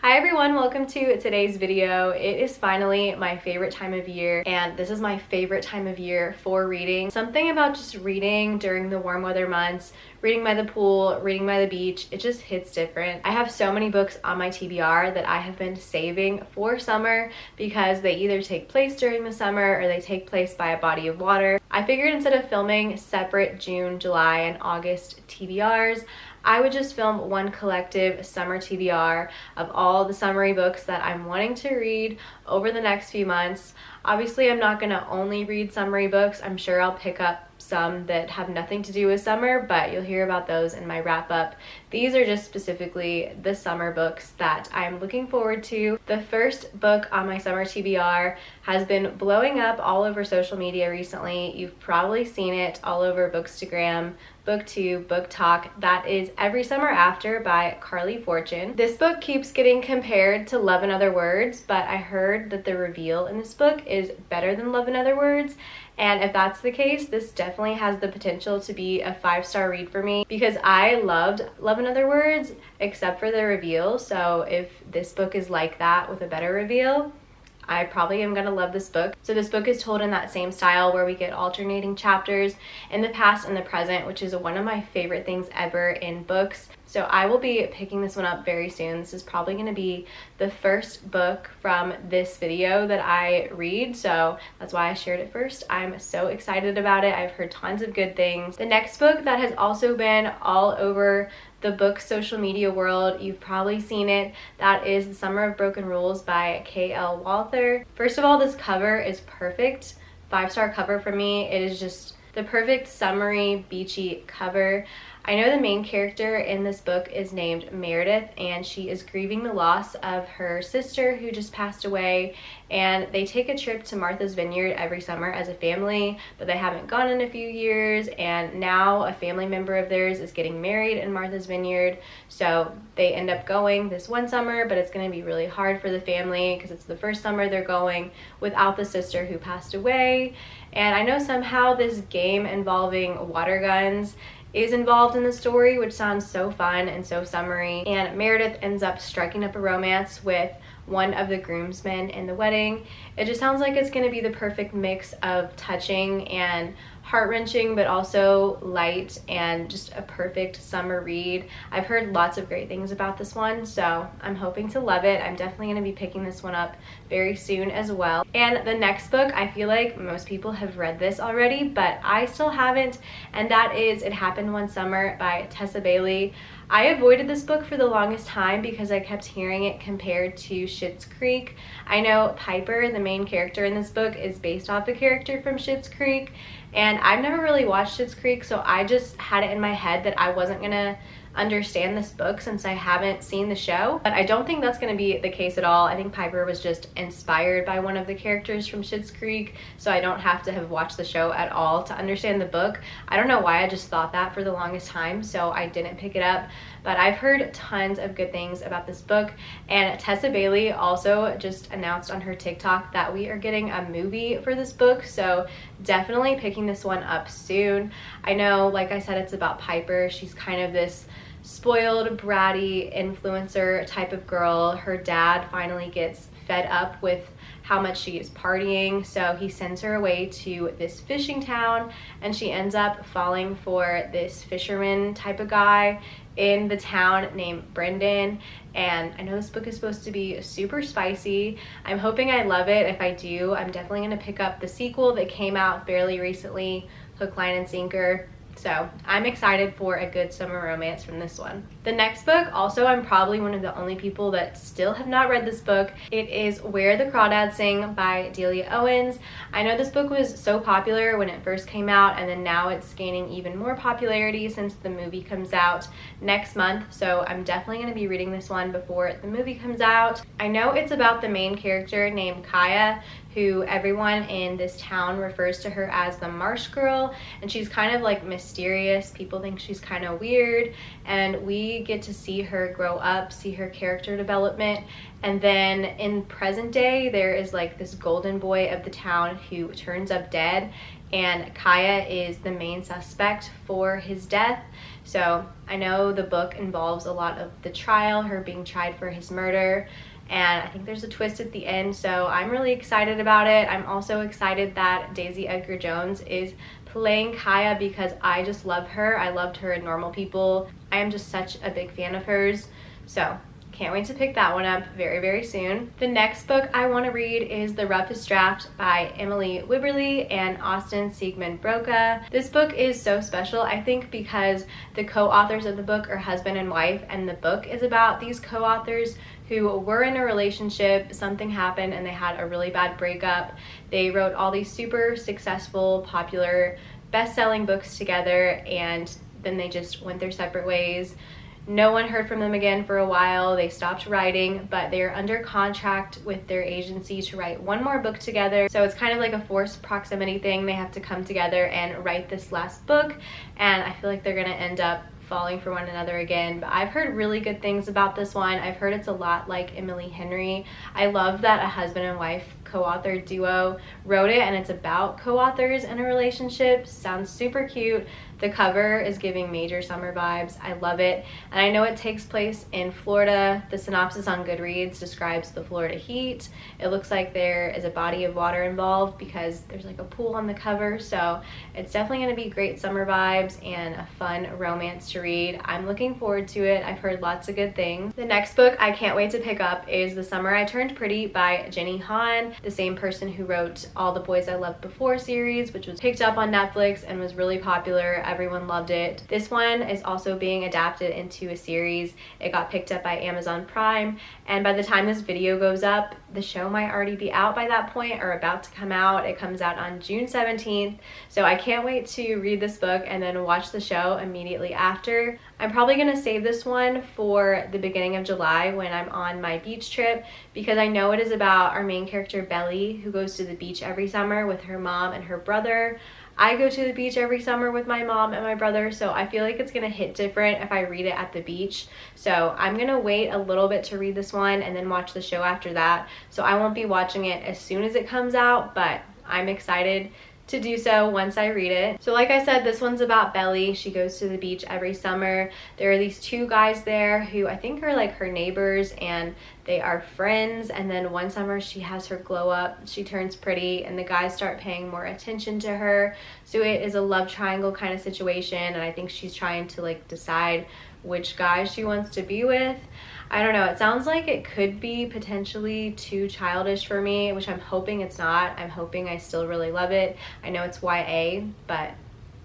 Hi everyone, welcome to today's video. It is finally my favorite time of year, and this is my favorite time of year for reading. Something about just reading during the warm weather months, reading by the pool, reading by the beach, it just hits different. I have so many books on my TBR that I have been saving for summer because they either take place during the summer or they take place by a body of water. I figured instead of filming separate June, July, and August TBRs, I would just film one collective summer TBR of all the summery books that I'm wanting to read over the next few months. Obviously, I'm not gonna only read summery books. I'm sure I'll pick up some that have nothing to do with summer, but you'll hear about those in my wrap up. These are just specifically the summer books that I'm looking forward to. The first book on my summer TBR has been blowing up all over social media recently. You've probably seen it all over Bookstagram, BookTube, BookTok. That is Every Summer After by Carly Fortune. This book keeps getting compared to Love in Other Words, but I heard that the reveal in this book is better than Love in Other Words. And if that's the case, this definitely has the potential to be a 5-star read for me because I loved Love in Other Words except for the reveal. So if this book is like that with a better reveal, I probably am going to love this book. So this book is told in that same style where we get alternating chapters in the past and the present, which is one of my favorite things ever in books. So I will be picking this one up very soon. This is probably going to be the first book from this video that I read, so that's why I shared it first. I'm so excited about it. I've heard tons of good things. The next book that has also been all over the book social media world, you've probably seen it, that is The Summer of Broken Rules by K.L. Walther. First of all, this cover is perfect. 5-star cover for me. It is just the perfect summery, beachy cover. I know the main character in this book is named Meredith, and she is grieving the loss of her sister who just passed away, and they take a trip to Martha's Vineyard every summer as a family, but they haven't gone in a few years, and now a family member of theirs is getting married in Martha's Vineyard, so they end up going this one summer, but it's going to be really hard for the family because it's the first summer they're going without the sister who passed away. And I know somehow this game involving water guns is involved in the story, which sounds so fun and so summery. And Meredith ends up striking up a romance with one of the groomsmen in the wedding. It just sounds like it's going to be the perfect mix of touching and heart-wrenching, but also light and just a perfect summer read. I've heard lots of great things about this one, so I'm hoping to love it. I'm definitely going to be picking this one up very soon as well. And the next book, I feel like most people have read this already, but I still haven't, and that is It Happened One Summer by Tessa Bailey. I avoided this book for the longest time because I kept hearing it compared to Schitt's Creek. I know Piper, the main character in this book, is based off a character from Schitt's Creek, and I've never really watched Schitt's Creek, so I just had it in my head that I wasn't gonna understand this book since I haven't seen the show. But I don't think that's going to be the case at all. I think Piper was just inspired by one of the characters from Schitt's Creek, so I don't have to have watched the show at all to understand the book. I don't know why I just thought that for the longest time, so I didn't pick it up. But I've heard tons of good things about this book, and Tessa Bailey also just announced on her TikTok that we are getting a movie for this book, so definitely picking this one up soon. I know, like I said, it's about Piper. She's kind of this spoiled, bratty influencer type of girl. Her dad finally gets fed up with how much she is partying, so he sends her away to this fishing town, and she ends up falling for this fisherman type of guy in the town named Brendan. And I know this book is supposed to be super spicy. I'm hoping I love it. If I do, I'm definitely going to pick up the sequel that came out fairly recently, Hook, Line, and Sinker. So I'm excited for a good summer romance from this one. The next book, also I'm probably one of the only people that still have not read this book. It is Where the Crawdads Sing by Delia Owens. I know this book was so popular when it first came out, and then now it's gaining even more popularity since the movie comes out next month. So I'm definitely going to be reading this one before the movie comes out. I know it's about the main character named Kaya, who everyone in this town refers to her as the Marsh Girl, and she's kind of like mysterious. People think she's kind of weird, and we get to see her grow up, see her character development. And then in present day, there is like this golden boy of the town who turns up dead, and Kaya is the main suspect for his death. So I know the book involves a lot of the trial, her being tried for his murder, and I think there's a twist at the end, so I'm really excited about it. I'm also excited that Daisy Edgar Jones is playing Kaya because I just love her. I loved her in Normal People. I am just such a big fan of hers, so can't wait to pick that one up very, very soon. The next book I want to read is The Roughest Draft by Emily Wibberley and Austin Siegmund Broca. This book is so special, I think, because the co-authors of the book are husband and wife, and the book is about these co-authors who were in a relationship, something happened, and they had a really bad breakup. They wrote all these super successful, popular, best-selling books together, and then they just went their separate ways. No one heard from them again for a while. They stopped writing, but they're under contract with their agency to write one more book together. So it's kind of like a forced proximity thing. They have to come together and write this last book, and I feel like they're gonna end up falling for one another again. But I've heard really good things about this one. I've heard it's a lot like Emily Henry. I love that a husband and wife co-author duo wrote it, and it's about co-authors in a relationship. Sounds super cute. The cover is giving major summer vibes. I love it. And I know it takes place in Florida. The synopsis on Goodreads describes the Florida heat. It looks like there is a body of water involved because there's like a pool on the cover. So it's definitely going to be great summer vibes and a fun romance to read. I'm looking forward to it. I've heard lots of good things. The next book I can't wait to pick up is The Summer I Turned Pretty by Jenny Han, the same person who wrote All the Boys I Loved Before series, which was picked up on Netflix and was really popular. Everyone loved it. This one is also being adapted into a series. It got picked up by Amazon Prime, and by the time this video goes up, the show might already be out by that point or about to come out. It comes out on June 17th, so I can't wait to read this book and then watch the show immediately after. I'm probably gonna save this one for the beginning of July when I'm on my beach trip, because I know it is about our main character Belly, who goes to the beach every summer with her mom and her brother. I go to the beach every summer with my mom and my brother, so I feel like it's gonna hit different if I read it at the beach. So I'm gonna wait a little bit to read this one and then watch the show after that. So I won't be watching it as soon as it comes out, but I'm excited to do so once I read it. So like I said, this one's about Belly. She goes to the beach every summer. There are these two guys there who I think are like her neighbors, and they are friends. And then one summer she has her glow up, she turns pretty, and the guys start paying more attention to her. So it is a love triangle kind of situation, and I think she's trying to like decide which guy she wants to be with. I don't know, it sounds like it could be potentially too childish for me, which I'm hoping it's not. I'm hoping I still really love it. I know it's YA, but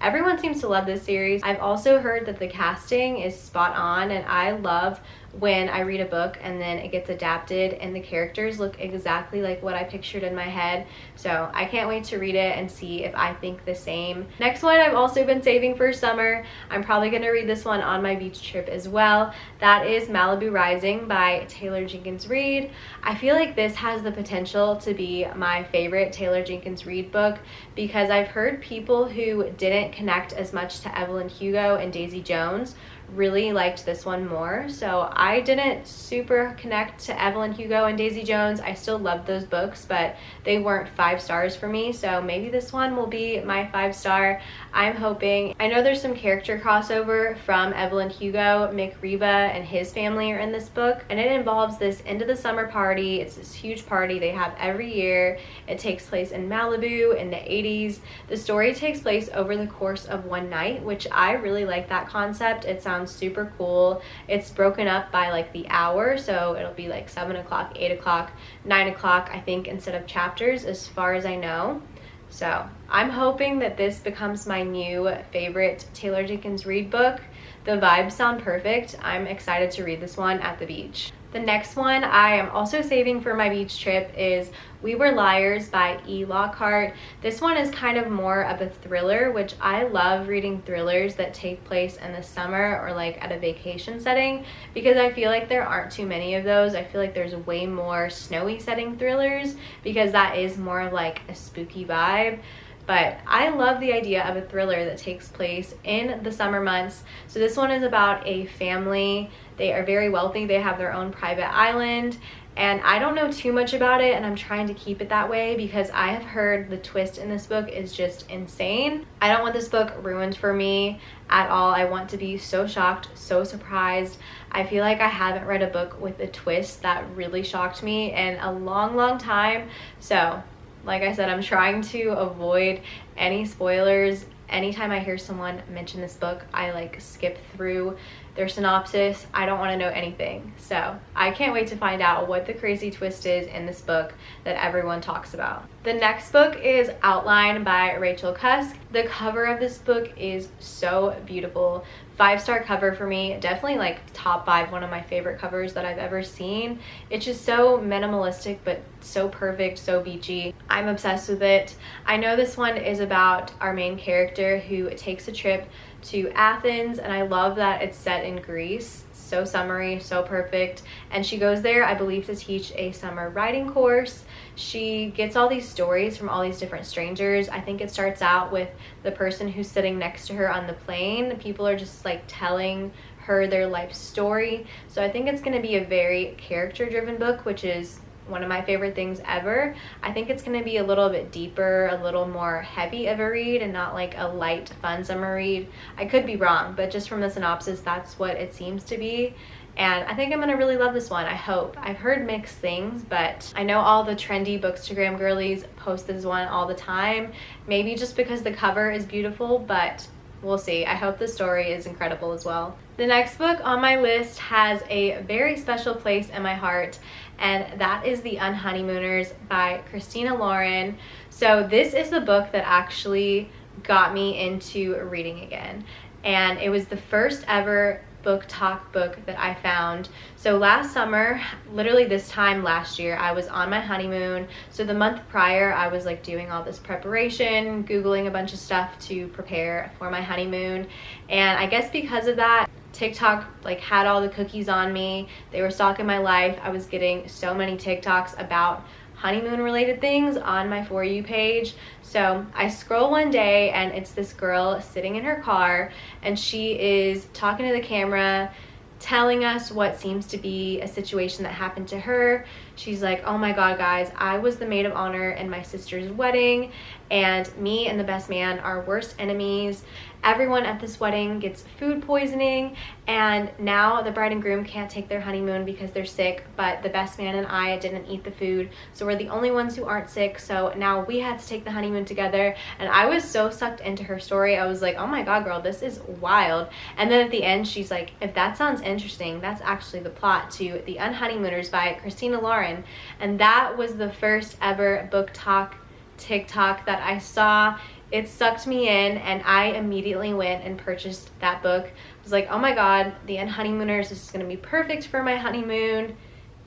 everyone seems to love this series. I've also heard that the casting is spot on, and I love when I read a book and then it gets adapted and the characters look exactly like what I pictured in my head. So I can't wait to read it and see if I think the same. Next one I've also been saving for summer. I'm probably gonna read this one on my beach trip as well. That is Malibu Rising by Taylor Jenkins Reid. I feel like this has the potential to be my favorite Taylor Jenkins Reid book, because I've heard people who didn't connect as much to Evelyn Hugo and Daisy Jones really liked this one more. So I didn't super connect to Evelyn Hugo and Daisy Jones. I still loved those books, but they weren't 5 stars for me. So maybe this one will be my 5-star. I'm hoping. I know there's some character crossover from Evelyn Hugo. Mick Reba and his family are in this book, and it involves this end of the summer party. It's this huge party they have every year. It takes place in Malibu in the 80s. The story takes place over the course of one night, which I really like that concept. It sounds super cool. It's broken up by like the hour, so it'll be like 7 o'clock, 8 o'clock, 9 o'clock, I think, instead of chapters, as far as I know. So I'm hoping that this becomes my new favorite Taylor Jenkins Reid book. The vibes sound perfect. I'm excited to read this one at the beach. The next one I am also saving for my beach trip is We Were Liars by E. Lockhart. This one is kind of more of a thriller, which I love reading thrillers that take place in the summer or like at a vacation setting, because I feel like there aren't too many of those. I feel like there's way more snowy setting thrillers, because that is more of like a spooky vibe. But I love the idea of a thriller that takes place in the summer months. So this one is about a family. They are very wealthy. They have their own private island, and I don't know too much about it, and I'm trying to keep it that way because I have heard the twist in this book is just insane. I don't want this book ruined for me at all. I want to be so shocked, so surprised. I feel like I haven't read a book with a twist that really shocked me in a long time. So like I said, I'm trying to avoid any spoilers. Anytime I hear someone mention this book, I like skip through their synopsis. I don't want to know anything. So I can't wait to find out what the crazy twist is in this book that everyone talks about. The next book is Outline by Rachel Cusk. The cover of this book is so beautiful. 5-star cover for me, definitely like top 5, one of my favorite covers that I've ever seen. It's just so minimalistic but so perfect, so beachy. I'm obsessed with it. I know this one is about our main character who takes a trip to Athens, and I love that it's set in Greece. So summery, so perfect. And she goes there, I believe, to teach a summer writing course. She gets all these stories from all these different strangers. I think it starts out with the person who's sitting next to her on the plane. People are just like telling her their life story. So I think it's going to be a very character-driven book, which is one of my favorite things ever. I think it's going to be a little bit deeper, a little more heavy of a read, and not like a light, fun summer read. I could be wrong, but just from the synopsis, that's what it seems to be. And I think I'm going to really love this one, I hope. I've heard mixed things, but I know all the trendy Bookstagram girlies post this one all the time. Maybe just because the cover is beautiful, but we'll see. I hope the story is incredible as well. The next book on my list has a very special place in my heart, and that is The Unhoneymooners by Christina Lauren. So this is the book that actually got me into reading again, and it was the first ever book talk book that I found. So last summer, literally this time last year, I was on my honeymoon. So the month prior, I was like doing all this preparation, Googling a bunch of stuff to prepare for my honeymoon. And I guess because of that, TikTok like had all the cookies on me. They were stalking my life. I was getting so many TikToks about honeymoon related things on my For You page. So I scroll one day and it's this girl sitting in her car, and she is talking to the camera, telling us what seems to be a situation that happened to her. She's like, oh my god guys, I was the maid of honor in my sister's wedding, and me and the best man are worst enemies. Everyone at this wedding gets food poisoning, and now the bride and groom can't take their honeymoon because they're sick, but the best man and I didn't eat the food, so we're the only ones who aren't sick, so now we had to take the honeymoon together. And I was so sucked into her story. I was like, oh my god girl, this is wild. And then at the end she's like, if that sounds interesting, that's actually the plot to The Unhoneymooners by Christina Lauren. And that was the first ever book talk TikTok that I saw. It sucked me in, and I immediately went and purchased that book. I was like, oh my god, The Unhoneymooners, this is going to be perfect for my honeymoon.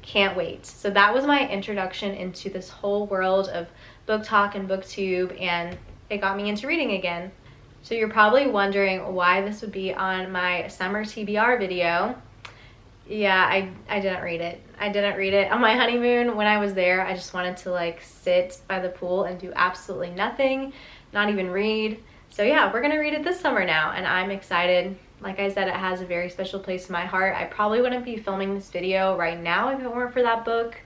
Can't wait. So that was my introduction into this whole world of book talk and booktube, and it got me into reading again. So you're probably wondering why this would be on my summer TBR video. Yeah, I didn't read it. I didn't read it on my honeymoon. When I was there, I just wanted to like sit by the pool and do absolutely nothing, not even read. So yeah, we're gonna read it this summer now, and I'm excited. Like I said, it has a very special place in my heart. I probably wouldn't be filming this video right now if it weren't for that book.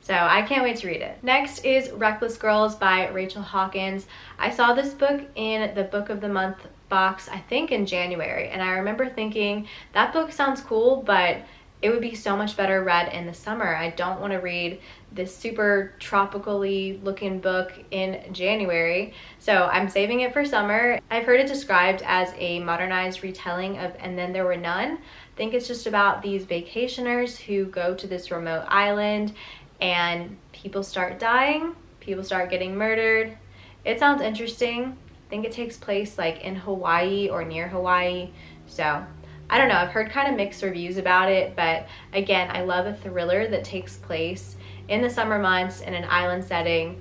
So I can't wait to read it. Next is Reckless Girls by Rachel Hawkins. I saw this book in the Book of the Month box, I think in January, and I remember thinking that book sounds cool, but it would be so much better read in the summer. I don't want to read this super tropically looking book in January, so I'm saving it for summer. I've heard it described as a modernized retelling of And Then There Were None. I think it's just about these vacationers who go to this remote island, and people start dying, people start getting murdered. It sounds interesting. I think it takes place like in Hawaii or near Hawaii, so I don't know, I've heard kind of mixed reviews about it, but again, I love a thriller that takes place in the summer months in an island setting.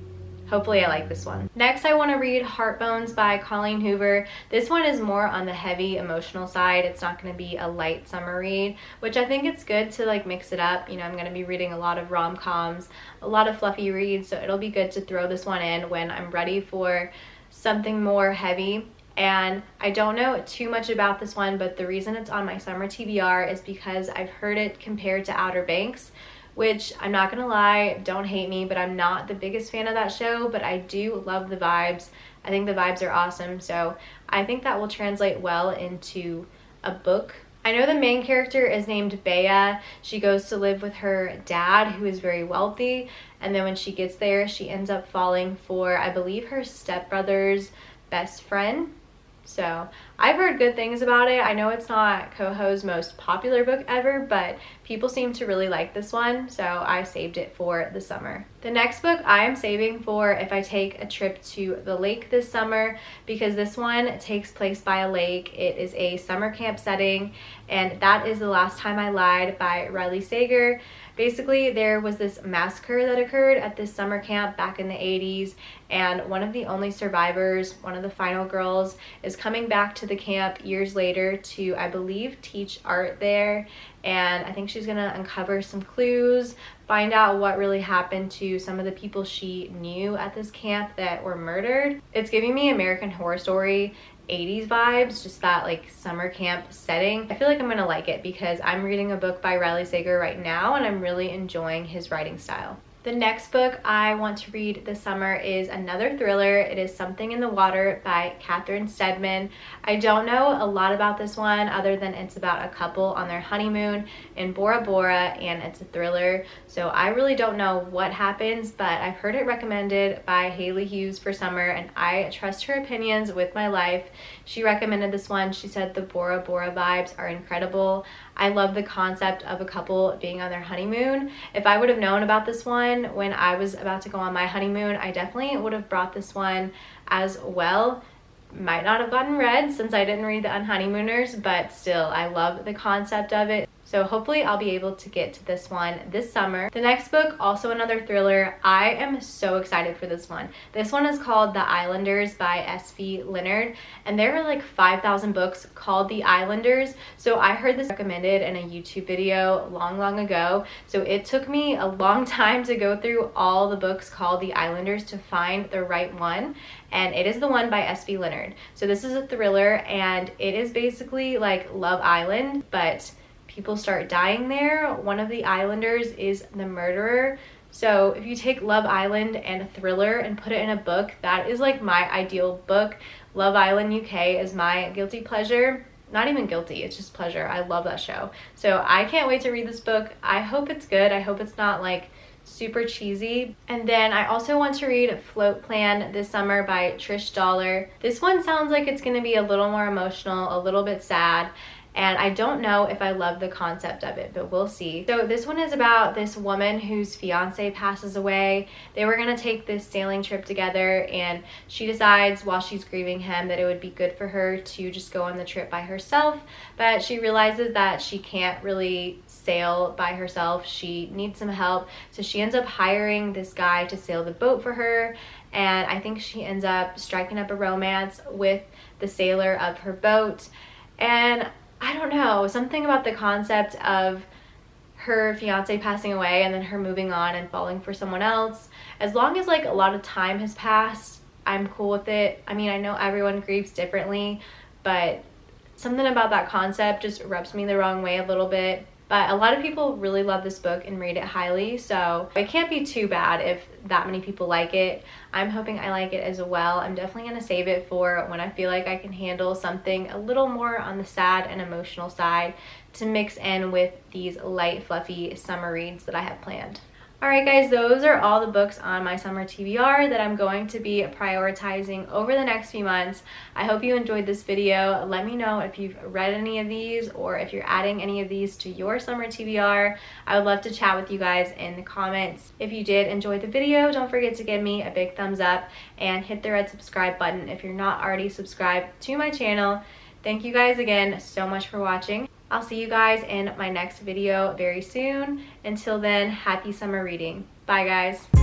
Hopefully I like this one. Next, I want to read Heartbones by Colleen Hoover. This one is more on the heavy emotional side. It's not going to be a light summer read, which I think it's good to like mix it up. You know, I'm going to be reading a lot of rom-coms, a lot of fluffy reads, so it'll be good to throw this one in when I'm ready for something more heavy. And I don't know too much about this one, but the reason it's on my summer TBR is because I've heard it compared to Outer Banks, which I'm not gonna lie, don't hate me, but I'm not the biggest fan of that show, but I do love the vibes. I think the vibes are awesome, so I think that will translate well into a book. I know the main character is named Bea. She goes to live with her dad, who is very wealthy, and then when she gets there, she ends up falling for, I believe, her stepbrother's best friend. So I've heard good things about it. I know it's not Coho's most popular book ever, but people seem to really like this one, so I saved it for the summer. The next book I am saving for if I take a trip to the lake this summer, because this one takes place by a lake. It is a summer camp setting, and that is The Last Time I Lied by Riley Sager. Basically, there was this massacre that occurred at this summer camp back in the 80s, and one of the only survivors, one of the final girls, is coming back to the camp years later to, I believe, teach art there. And I think she's gonna uncover some clues, find out what really happened to some of the people she knew at this camp that were murdered. It's giving me American Horror Story 80s vibes, just that like summer camp setting. I feel like I'm gonna like it because I'm reading a book by Riley Sager right now and I'm really enjoying his writing style. The next book I want to read this summer is another thriller. It is Something in the Water by Catherine Steadman. I don't know a lot about this one other than it's about a couple on their honeymoon in Bora Bora, and it's a thriller. So I really don't know what happens, but I've heard it recommended by Haley Hughes for summer, and I trust her opinions with my life. She recommended this one. She said the Bora Bora vibes are incredible. I love the concept of a couple being on their honeymoon. If I would have known about this one when I was about to go on my honeymoon, I definitely would have brought this one as well. Might not have gotten read since I didn't read the Unhoneymooners, but still, I love the concept of it. So hopefully I'll be able to get to this one this summer. The next book, also another thriller. I am so excited for this one. This one is called The Islanders by S.V. Leonard, and there are like 5,000 books called The Islanders. So I heard this recommended in a YouTube video long ago. So it took me a long time to go through all the books called The Islanders to find the right one. And it is the one by S.V. Leonard. So this is a thriller, and it is basically like Love Island, but people start dying there. One of the islanders is the murderer. So if you take Love Island and a thriller and put it in a book, that is like my ideal book. Love Island UK is my guilty pleasure. Not even guilty, it's just pleasure. I love that show. So I can't wait to read this book. I hope it's good. I hope it's not like super cheesy. And then I also want to read Float Plan this summer by Trish Dollar. This one sounds like it's going to be a little more emotional, a little bit sad, and I don't know if I love the concept of it, but we'll see. So this one is about this woman whose fiance passes away. They were gonna take this sailing trip together, and she decides while she's grieving him that it would be good for her to just go on the trip by herself, but she realizes that she can't really sail by herself. She needs some help, so she ends up hiring this guy to sail the boat for her, and I think she ends up striking up a romance with the sailor of her boat. And I don't know, something about the concept of her fiance passing away and then her moving on and falling for someone else. As long as like a lot of time has passed, I'm cool with it. I mean, I know everyone grieves differently, but something about that concept just rubs me the wrong way a little bit. But a lot of people really love this book and rate it highly, so it can't be too bad if that many people like it. I'm hoping I like it as well. I'm definitely going to save it for when I feel like I can handle something a little more on the sad and emotional side to mix in with these light, fluffy summer reads that I have planned. Alright guys, those are all the books on my summer TBR that I'm going to be prioritizing over the next few months. I hope you enjoyed this video. Let me know if you've read any of these or if you're adding any of these to your summer TBR. I would love to chat with you guys in the comments. If you did enjoy the video, don't forget to give me a big thumbs up and hit the red subscribe button if you're not already subscribed to my channel. Thank you guys again so much for watching. I'll see you guys in my next video very soon. Until then, happy summer reading. Bye guys.